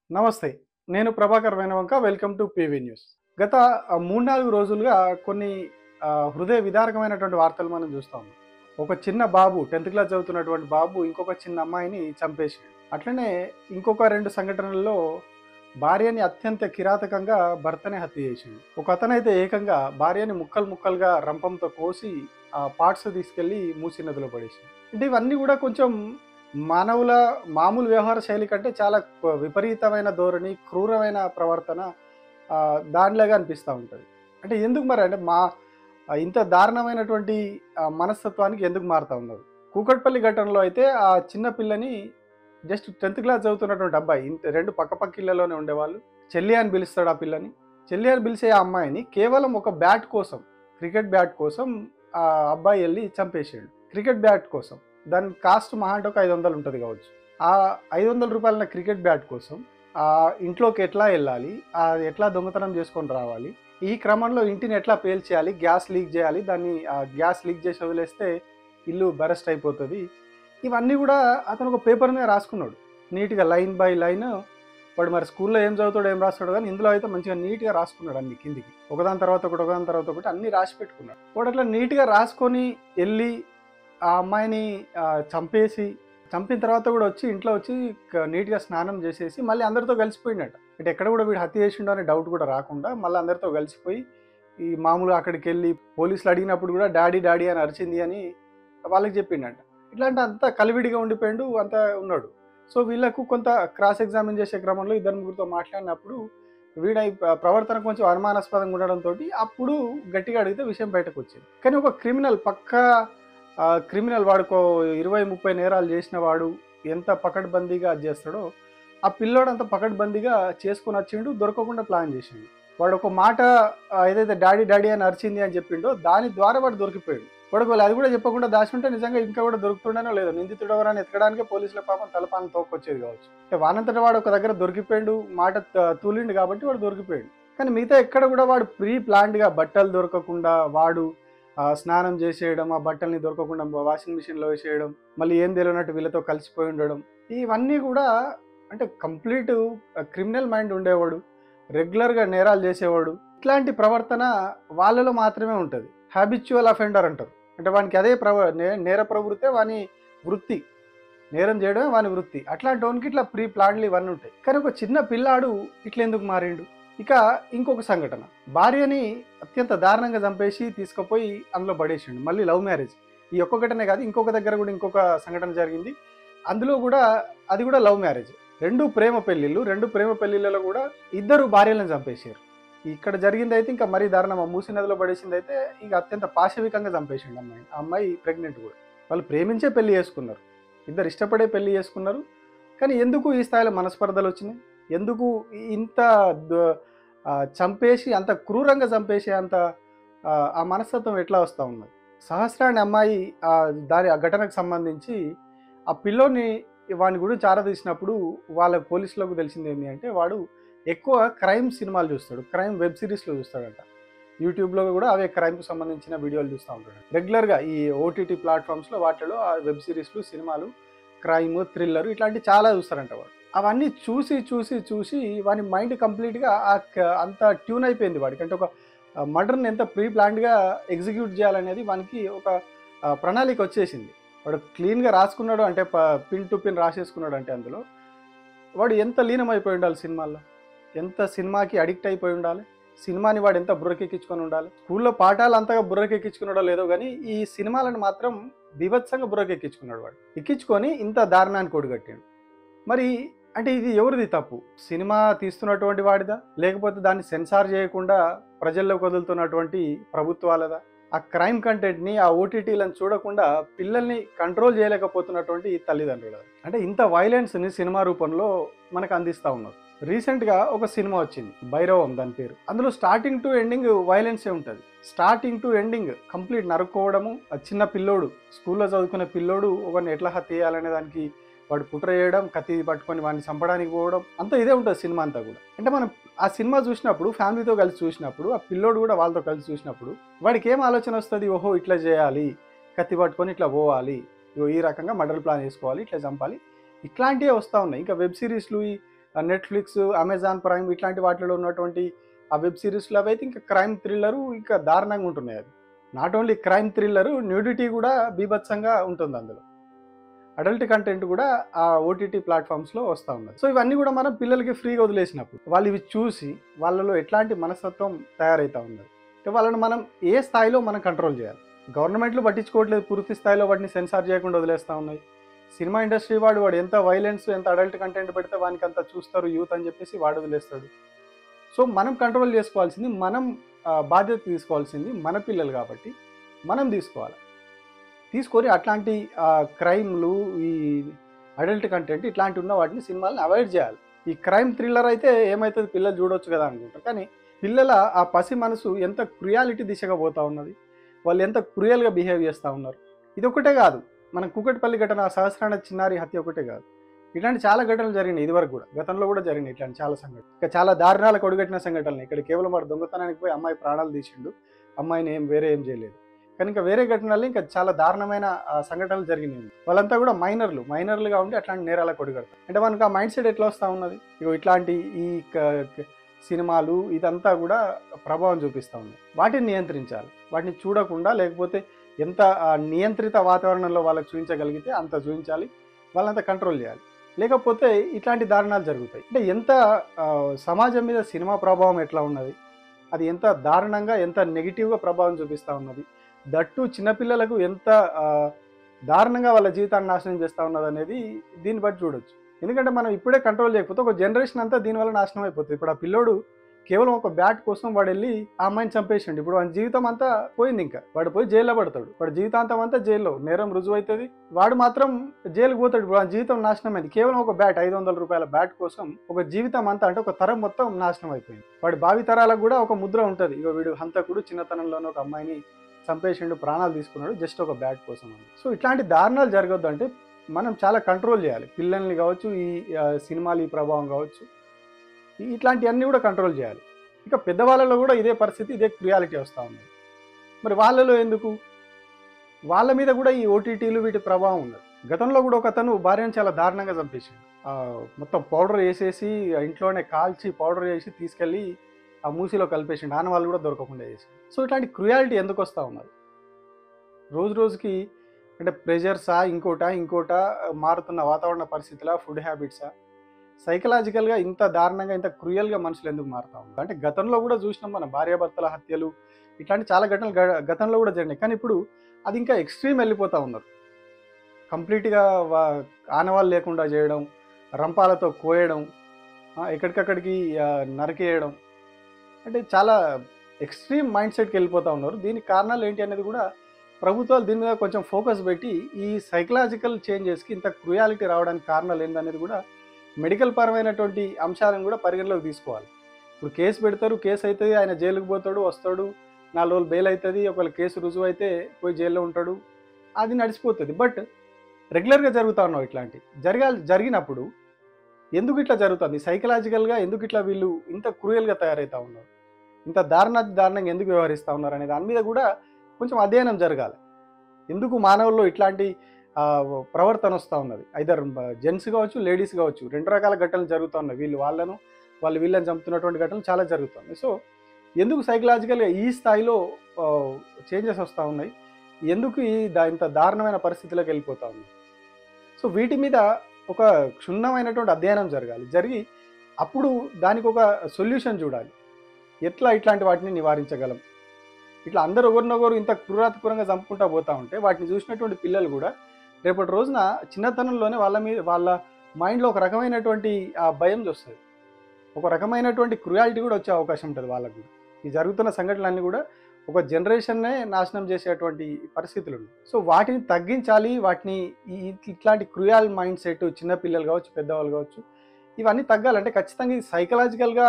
నమస్తే. నేను Prabhakar Venavanka. Welcome to PV news. గత 3, 4 రోజులుగా కొన్ని హృదయ విదారకమైనటువంటి వార్తలు మనం చూస్తా ఉన్నాం. ఒక చిన్న బాబు 10th క్లాస్ చదువుతున్నటువంటి బాబు ఇంకొక చిన్న అమ్మాయిని చంపేసాడు. అట్లనే ఇంకొక 2 సంఘటనల్లో భార్యని అత్యంత కిరాతకంగా భర్తనే హత్య చేసిండు. ఒక అతనైతే ఏకంగా భార్యని ముక్కలు ముక్కలుగా రంపంతో కోసి ఆ పార్ట్స్ తీసుకెళ్ళి మూసీ నదిలో పడేసిండు. అంటే ఇవన్నీ కూడా కొంచెం మానవుల మామూలు వ్యవహార శైలి కంటే చాలా విపరీతమైన ధోరణి, క్రూరమైన ప్రవర్తన దానిలాగా అనిపిస్తా ఉంటది. అంటే ఎందుకు మరి అంటే ఇంత దారుణమైనటువంటి మనస్తత్వానికి ఎందుకు మారుతా ఉన్నారు? కూకట్పల్లి ఘటనలో అయితే ఆ చిన్న పిల్లని జస్ట్ 10th క్లాస్ చదువుతున్నటువంటి అబ్బాయి 2 పక్కపక్క ఇళ్లలోనే ఉండేవాళ్ళు. చెల్లి అని పిలుస్తాడు ఆ పిల్లని. చెల్లి అని పిలిచే ఆ అమ్మాయిని కేవలం ఒక బ్యాట్ కోసం, క్రికెట్ బ్యాట్ కోసం ఆ అబ్బాయి వెళ్ళి చంపేసాడు. క్రికెట్ బ్యాట్ కోసం. దాని కాస్ట్ మహా అంటే ఒక 500 ఉంటుంది కావచ్చు. ఆ 500 రూపాయల క్రికెట్ బ్యాట్ కోసం ఇంట్లోకి ఎట్లా వెళ్ళాలి, ఎట్లా దొంగతనం చేసుకొని రావాలి, ఈ క్రమంలో ఇంటిని ఎట్లా పేల్చేయాలి, గ్యాస్ లీక్ చేయాలి, దాన్ని గ్యాస్ లీక్ చేసి వదిలేస్తే ఇల్లు బరస్ట్ అయిపోతుంది. ఇవన్నీ కూడా అతను ఒక పేపర్ మీద రాసుకున్నాడు నీట్గా, లైన్ బై లైన్. వాడు మరి స్కూల్లో ఏం చదువుతాడో ఏం రాస్తాడు, కానీ ఇందులో అయితే మంచిగా నీట్గా రాసుకున్నాడు అన్ని కిందికి, ఒకదాని తర్వాత ఒకటి అన్ని రాసి పెట్టుకున్నాడు. వాడు అట్లా నీట్గా రాసుకొని వెళ్ళి ఆ అమ్మాయిని చంపిన తర్వాత కూడా వచ్చి ఇంట్లో వచ్చి నీట్గా స్నానం చేసేసి మళ్ళీ అందరితో కలిసిపోయినట్ట. అంటే ఎక్కడ కూడా వీడు హత్య చేసిండో అనే డౌట్ కూడా రాకుండా మళ్ళీ అందరితో కలిసిపోయి ఈ మామూలుగా అక్కడికి వెళ్ళి పోలీసులు అడిగినప్పుడు కూడా డాడీ డాడీ అని అరిచింది అని వాళ్ళకి చెప్పిండట. ఇట్లాంటి అంతా కలివిడిగా ఉండిపోయిండు, అంతా ఉన్నాడు. సో వీళ్ళకు కొంత క్రాస్ ఎగ్జామిన్ చేసే క్రమంలో 2, 3 మాట్లాడినప్పుడు వీడ ప్రవర్తన కొంచెం అనుమానాస్పదంగా ఉండడంతో అప్పుడు గట్టిగా అడిగితే విషయం బయటకు వచ్చింది. కానీ ఒక క్రిమినల్ క్రిమినల్ వాడుకో 20, 30 నేరాలు చేసిన వాడు ఎంత పకడ్బందీగా అది చేస్తాడో ఆ పిల్లోడు అంత పకడ్బందీగా చేసుకొని వచ్చిండు, దొరకకుండా ప్లాన్ చేసిండు. వాడు ఒక మాట ఏదైతే డాడీ డాడీ అని అరిచింది అని చెప్పిండో దాని ద్వారా వాడు దొరికిపోయాడు. వాడికి వాళ్ళు అది కూడా చెప్పకుండా దాచుంటే నిజంగా ఇంకా కూడా దొరుకుతుండేనో లేదో, నిందితుడు ఎవరైనా ఎతకడానికే పోలీసుల పాపం తలపాలను తోకొచ్చేది కావచ్చు. అంటే వానంతటా వాడు ఒక దగ్గర దొరికిపోయాడు, మాట తూలిండు కాబట్టి వాడు దొరికిపోయాడు. కానీ మిగతా ఎక్కడ కూడా వాడు ప్రీ ప్లాన్డ్గా బట్టలు దొరకకుండా వాడు స్నానం చేసేయడం, ఆ బట్టల్ని దొరకకుండా వాషింగ్ మిషన్లో వేసేయడం, మళ్ళీ ఏం తెలియనట్టు వీళ్ళతో కలిసిపోయి ఉండడం, ఇవన్నీ కూడా అంటే కంప్లీట్ క్రిమినల్ మైండ్ ఉండేవాడు, రెగ్యులర్గా నేరాలు చేసేవాడు. ఇట్లాంటి ప్రవర్తన వాళ్ళలో మాత్రమే ఉంటుంది. హ్యాబిచువల్ అఫెండర్ అంటారు. అంటే వానికి అదే నేర ప్రవృత్తే వాని వృత్తి, నేరం చేయడమే వాని వృత్తి. అట్లాంటి వానికి ఇట్లా ప్రీ ప్లాన్లు ఇవన్నీ ఉంటాయి. కానీ ఒక చిన్న పిల్లాడు ఇట్లా ఎందుకు మారిండు? ఇక ఇంకొక సంఘటన, భార్యని అత్యంత దారుణంగా చంపేసి తీసుకుపోయి అందులో పడేసిండు. మళ్ళీ లవ్ మ్యారేజ్. ఈ ఒక్క ఘటనే కాదు, ఇంకొక దగ్గర కూడా ఇంకొక సంఘటన జరిగింది. అందులో కూడా అది కూడా లవ్ మ్యారేజ్. 2 ప్రేమ పెళ్లిళ్ళలో కూడా 2 భార్యలను చంపేసారు. ఇక్కడ జరిగింది అయితే ఇంకా మరీ దారుణం. మూసీ నదిలో పడేసింది అయితే ఇక అత్యంత పాశవికంగా చంపేసిండు అమ్మాయి. ఆ అమ్మాయి ప్రెగ్నెంట్ కూడా. వాళ్ళు ప్రేమించే పెళ్లి చేసుకున్నారు, ఇద్దరు ఇష్టపడే పెళ్లి చేసుకున్నారు. కానీ ఎందుకు ఈ స్థాయిలో మనస్పర్ధలు వచ్చినాయి? ఎందుకు ఇంత చంపేసి అంత క్రూరంగా చంపేసి అంత ఆ మనస్తత్వం ఎట్లా వస్తూ ఉన్నది? సహస్రాని అమ్మాయి ఆ ఘటనకు సంబంధించి ఆ పిల్లోని వాని గురించి ఆరాధించినప్పుడు వాళ్ళ పోలీసులకు తెలిసింది ఏంటి అంటే వాడు ఎక్కువ క్రైమ్ సినిమాలు చూస్తాడు, క్రైమ్ వెబ్ సిరీస్లో చూస్తాడంట. యూట్యూబ్లో కూడా అవే క్రైమ్కి సంబంధించిన వీడియోలు చూస్తూ ఉంటాడు రెగ్యులర్గా. ఈ ఓటీటీ ప్లాట్ఫామ్స్లో వాటిలో ఆ వెబ్ సిరీస్లు, సినిమాలు, క్రైమ్, థ్రిల్లర్ ఇట్లాంటివి చాలా చూస్తారంట వాడు. అవన్నీ చూసి వాని మైండ్ కంప్లీట్గా అంత ట్యూన్ అయిపోయింది వాడికి. అంటే ఒక మర్డర్ని ఎంత ప్రీ ప్లాన్డ్గా ఎగ్జిక్యూట్ చేయాలనేది వానికి ఒక ప్రణాళిక వచ్చేసింది. వాడు క్లీన్గా రాసుకున్నాడు అంటే పిన్ టు పిన్ రాసేసుకున్నాడు. అంటే అందులో వాడు ఎంత లీనమైపోయి ఉండాలి సినిమాల్లో, ఎంత సినిమాకి అడిక్ట్ అయిపోయి ఉండాలి, సినిమాని వాడు ఎంత బుర్రకెక్కించుకొని ఉండాలి. స్కూల్లో పాఠాలు అంతగా బుర్రకెక్కించుకున్నాడో లేదో కానీ ఈ సినిమాలను మాత్రం బీభత్సంగా బుర్రకెక్కించుకున్నాడు వాడు. ఎక్కించుకొని ఇంత దారుణానికి ఒడిగట్టాడు. మరి అంటే ఇది ఎవరిది తప్పు? సినిమా తీస్తున్నటువంటి వాడిదా, లేకపోతే దాన్ని సెన్సార్ చేయకుండా ప్రజల్లోకి వదులుతున్నటువంటి ప్రభుత్వాలదా? ఆ క్రైమ్ కంటెంట్ని, ఆ ఓటీటీలను చూడకుండా పిల్లల్ని కంట్రోల్ చేయలేకపోతున్నటువంటి తల్లిదండ్రులు. అంటే ఇంత వైలెన్స్ని సినిమా రూపంలో మనకు అందిస్తూ ఉన్నారు. రీసెంట్గా ఒక సినిమా వచ్చింది, భైరవం దాని పేరు. అందులో స్టార్టింగ్ టు ఎండింగ్ వైలెన్సే ఉంటుంది. స్టార్టింగ్ టు ఎండింగ్ కంప్లీట్ నరుక్కోవడము, చిన్న పిల్లోడు, స్కూల్లో చదువుకునే పిల్లోడు ఒకరిని ఎట్లా హత్య చేయాలనే దానికి వాడు కుట్ర చేయడం, కత్తి పట్టుకొని వాడిని చంపడానికి పోవడం, అంతా ఇదే ఉంటుంది సినిమా అంతా కూడా. అంటే మనం ఆ సినిమా చూసినప్పుడు, ఫ్యామిలీతో కలిసి చూసినప్పుడు, ఆ పిల్లోడు కూడా వాళ్ళతో కలిసి చూసినప్పుడు వాడికి ఏం ఆలోచన వస్తుంది? ఓహో ఇట్లా చేయాలి, కత్తి పట్టుకొని ఇట్లా పోవాలి, ఈ రకంగా మర్డర్ ప్లాన్ చేసుకోవాలి, ఇట్లా చంపాలి, ఇట్లాంటివే వస్తూ ఉన్నాయి. ఇంకా వెబ్ సిరీస్లు, నెట్‌ఫ్లిక్స్, అమెజాన్ ప్రైమ్ ఇట్లాంటి వాటిలో ఉన్నటువంటి ఆ వెబ్ సిరీస్‌లు అవైతే ఇంకా క్రైమ్ థ్రిల్లరు ఇంకా దారుణంగా ఉంటున్నాయి అది. Not only crime thriller, nudity కూడా బీభత్సంగా ఉంటుంది అందులో. అడల్ట్ కంటెంట్ కూడా ఆ ఓటీటీ ప్లాట్‌ఫామ్స్‌లో వస్తా ఉన్నది. సో ఇవన్నీ కూడా మనం పిల్లలకి ఫ్రీగా వదిలేసినప్పుడు వాళ్ళు ఇవి చూసి వాళ్ళలో ఎట్లాంటి మనస్తత్వం తయారైతా ఉన్నది. అంటే వాళ్ళని మనం ఏ స్థాయిలో మనం కంట్రోల్ చేయాలి. గవర్నమెంట్లు పట్టించుకోవట్లేదు, పూర్తి స్థాయిలో వాటిని సెన్సార్ చేయకుండా వదిలేస్తూ ఉన్నాయి. సినిమా ఇండస్ట్రీ వాడు ఎంత వైలెన్స్, ఎంత అడల్ట్ కంటెంట్ పెడితే వానికి అంత చూస్తారు యూత్ అని చెప్పేసి వాడు వదిలేస్తాడు. సో మనం కంట్రోల్ చేసుకోవాల్సింది, మనం బాధ్యత తీసుకోవాల్సింది మన పిల్లలు కాబట్టి మనం తీసుకోవాలి. తీసుకొని అట్లాంటి క్రైమ్‌లు, ఈ అడల్ట్ కంటెంట్ ఇట్లాంటివి ఉన్న వాటిని సినిమాలని అవాయిడ్ చేయాలి. ఈ క్రైమ్ థ్రిల్లర్ అయితే ఏమైతది పిల్లలు చూడొచ్చు కదా అనుకుంటారు. కానీ పిల్లల ఆ పసి మనసు ఎంత క్రుయాలిటీ దిశగా పోతా ఉన్నది. వాళ్ళు ఎంత క్రూయల్‌గా బిహేవ్ చేస్తూ ఉన్నారు. ఇదొక్కటే కాదు, మన కూకట్పల్లి ఘటన, సహస్రాన చిన్నారి హత్య ఒకటే కాదు. ఇట్లాంటి చాలా ఘటనలు జరిగినాయి ఇదివరకు కూడా. గతంలో కూడా జరిగినాయి ఇట్లాంటి చాలా సంఘటనలు. ఇంకా చాలా దారుణాలకు ఒడిగట్టిన సంఘటనలు. ఇక్కడ కేవలం వాడు దొంగతనానికి పోయి అమ్మాయి ప్రాణాలు తీసిండు. అమ్మాయిని వేరే ఏం చేయలేదు. కానీ ఇంకా వేరే ఘటనలు ఇంకా చాలా దారుణమైన సంఘటనలు జరిగినాయి. వాళ్ళంతా కూడా మైనర్లుగా ఉండి అట్లాంటి నేరాలకు ఒడిగడతారు. అంటే మనకు ఆ మైండ్ సెట్ ఎట్లా వస్తూ ఉన్నది, ఇగో ఇట్లాంటి ఈ సినిమాలు ఇదంతా కూడా ప్రభావం చూపిస్తూ ఉన్నాయి. వాటిని నియంత్రించాలి. వాటిని చూడకుండా, లేకపోతే ఎంత నియంత్రిత వాతావరణంలో వాళ్ళకి చూపించగలిగితే అంత చూపించాలి. వాళ్ళంతా కంట్రోల్ చేయాలి. లేకపోతే ఇట్లాంటి దారుణాలు జరుగుతాయి. అంటే ఎంత సమాజం మీద సినిమా ప్రభావం ఎట్లా ఉన్నది, అది ఎంత దారుణంగా, ఎంత నెగిటివ్గా ప్రభావం చూపిస్తూ ఉన్నది. దట్టు చిన్నపిల్లలకు ఎంత దారుణంగా వాళ్ళ జీవితాన్ని నాశనం చేస్తూ ఉన్నది అనేది దీన్ని బట్టి చూడొచ్చు. ఎందుకంటే మనం ఇప్పుడే కంట్రోల్ చేయకపోతే ఒక జనరేషన్ అంతా దీనివల్ల నాశనం అయిపోతుంది. ఇప్పుడు ఆ పిల్లోడు కేవలం ఒక బ్యాట్ కోసం వాడు వెళ్ళి ఆ అమ్మాయిని చంపేసిండు. ఇప్పుడు వాడి జీవితం అంతా పోయింది. ఇంకా వాడు పోయి జైల్లో పడతాడు. వాడి జీవితాంతం అంతా జైల్లో, నేరం రుజువు అవుతుంది. వాడు మాత్రం జైలుకు పోతాడు. ఇప్పుడు వాడి జీవితం నాశనం అయింది. కేవలం ఒక బ్యాట్, 500 రూపాయల బ్యాట్ కోసం ఒక జీవితం అంతా, అంటే ఒక తరం మొత్తం నాశనం అయిపోయింది. వాడి భావి తరాలకు కూడా ఒక ముద్ర ఉంటుంది. ఇక వీడు హంతకుడు, చిన్నతనంలోనే ఒక అమ్మాయిని చంపేసిండు, ప్రాణాలు తీసుకున్నాడు జస్ట్ ఒక బ్యాట్ కోసం అని. సో ఇట్లాంటి దారుణాలు జరగొద్దు అంటే మనం చాలా కంట్రోల్ చేయాలి. పిల్లల్ని కావచ్చు, ఈ సినిమాలు ఈ ప్రభావం కావచ్చు, ఇట్లాంటివన్నీ కూడా కంట్రోల్ చేయాలి. ఇక పెద్దవాళ్ళలో కూడా ఇదే పరిస్థితి, ఇదే క్రియాలిటీ వస్తూ ఉంది. మరి వాళ్ళలో ఎందుకు, వాళ్ళ మీద కూడా ఈ ఓటీటీలు వీటి ప్రభావం ఉన్నది. గతంలో కూడా ఒక అతను భార్యను చాలా దారుణంగా చంపేసిండు. మొత్తం పౌడర్ వేసేసి ఇంట్లోనే కాల్చి పౌడర్ వేసి తీసుకెళ్ళి ఆ మూసిలో కలిపేసిండు. ఆనవాళ్ళు కూడా దొరకకుండా చేసి. సో ఇట్లాంటి క్రియాలిటీ ఎందుకు వస్తూ ఉన్నది? రోజు రోజుకి అంటే ప్రెషర్సా, ఇంకోటా మారుతున్న వాతావరణ పరిస్థితుల, ఫుడ్ హ్యాబిట్సా, సైకలాజికల్గా ఇంత దారుణంగా, ఇంత క్రూయల్గా మనుషులు ఎందుకు మారుతూ ఉన్నారు? అంటే గతంలో కూడా చూసినాం మన భార్యాభర్తల హత్యలు, ఇట్లాంటి చాలా ఘటనలు గతంలో కూడా జరిగినాయి. కానీ ఇప్పుడు అది ఇంకా ఎక్స్ట్రీమ్ వెళ్ళిపోతూ ఉన్నారు. కంప్లీట్గా ఆనవాళ్ళు లేకుండా చేయడం, రంపాలతో కోయడం, ఎక్కడికక్కడికి నరికేయడం, అంటే చాలా ఎక్స్ట్రీమ్ మైండ్ సెట్కి వెళ్ళిపోతూ ఉన్నారు. దీనికి కారణాలు ఏంటి అనేది కూడా ప్రభుత్వాలు దీని మీద కొంచెం ఫోకస్ పెట్టి ఈ సైకలాజికల్ చేంజెస్కి ఇంత క్రూయాలిటీ రావడానికి కారణాలు ఏంటనేది కూడా మెడికల్ పరమైనటువంటి అంశాలను కూడా పరిగణలోకి తీసుకోవాలి. ఇప్పుడు కేసు పెడతారు, కేసు అవుతుంది, ఆయన జైలుకు పోతాడు, వస్తాడు, 4 రోజులు బెయిల్ అవుతుంది, ఒకవేళ కేసు రుజువు అయితే పోయి జైల్లో ఉంటాడు, అది నడిచిపోతుంది. బట్ రెగ్యులర్గా జరుగుతూ ఉన్నావు ఇట్లాంటి జరిగినప్పుడు ఎందుకు ఇట్లా జరుగుతుంది? సైకలాజికల్గా ఎందుకు ఇట్లా వీళ్ళు ఇంత క్రూయల్గా తయారవుతూ ఉన్నారు, ఇంత దారుణంగా ఎందుకు వ్యవహరిస్తూ ఉన్నారు అనే దాని మీద కూడా కొంచెం అధ్యయనం జరగాలి. ఎందుకు మానవుల్లో ఇట్లాంటి ప్రవర్తన వస్తూ ఉన్నది? ఐదర్ జెంట్స్ కావచ్చు, లేడీస్ కావచ్చు, 2 రకాల ఘటనలు జరుగుతూ ఉన్నాయి. వాళ్ళు వీళ్ళని చంపుతున్నటువంటి ఘటనలు చాలా జరుగుతున్నాయి. సో ఎందుకు సైకలాజికల్గా ఈ స్థాయిలో చేంజెస్ వస్తూ ఉన్నాయి? ఎందుకు ఇంత దారుణమైన పరిస్థితులకు వెళ్ళిపోతూ ఉన్నాయి? సో వీటి మీద ఒక క్షుణ్ణమైనటువంటి అధ్యయనం జరిగి అప్పుడు దానికి ఒక సొల్యూషన్ చూడాలి. ఎట్లా ఇట్లాంటి వాటిని నివారించగలం? ఇట్లా అందరూ ఒకరినొకరు ఇంత క్రూరాతిక్రూరంగా చంపుకుంటూ పోతూ ఉంటే వాటిని చూసినటువంటి పిల్లలు కూడా రేపటి రోజున చిన్నతనంలోనే వాళ్ళ మైండ్లో ఒక రకమైనటువంటి భయం వస్తుంది, ఒక రకమైనటువంటి క్రూయాలిటీ కూడా వచ్చే అవకాశం ఉంటుంది వాళ్ళకు. ఈ జరుగుతున్న సంఘటనలన్నీ కూడా ఒక జనరేషన్నే నాశనం చేసేటువంటి పరిస్థితులు ఉన్నాయి. సో వాటిని తగ్గించాలి. వాటిని ఇట్లాంటి క్రూయల్ మైండ్ సెట్ చిన్నపిల్లలు కావచ్చు, పెద్దవాళ్ళు కావచ్చు, ఇవన్నీ తగ్గాలంటే ఖచ్చితంగా ఇది సైకలాజికల్గా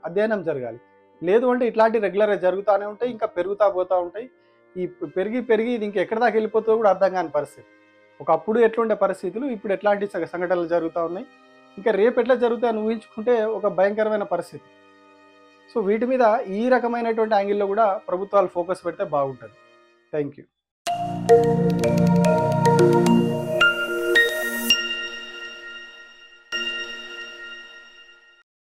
అధ్యయనం జరగాలి. లేదు అంటే ఇట్లాంటి రెగ్యులర్గా జరుగుతూనే ఉంటాయి, ఇంకా పెరుగుతూ పోతూ ఉంటాయి. ఈ పెరిగి ఇది ఇంకా ఎక్కడి దాకా వెళ్ళిపోతుందో కూడా అర్థం కాని పరిస్థితి. ఒకప్పుడు ఎట్లుండే పరిస్థితులు ఇప్పుడు ఎట్లాంటి సంఘటనలు జరుగుతూ ఉన్నాయి, ఇంకా రేపు ఎట్లా జరుగుతాయని ఊహించుకుంటే ఒక భయంకరమైన పరిస్థితి. సో వీటి మీద ఈ రకమైనటువంటి యాంగిల్లో కూడా ప్రభుత్వాలు ఫోకస్ పెడితే బాగుంటుంది. Thank you.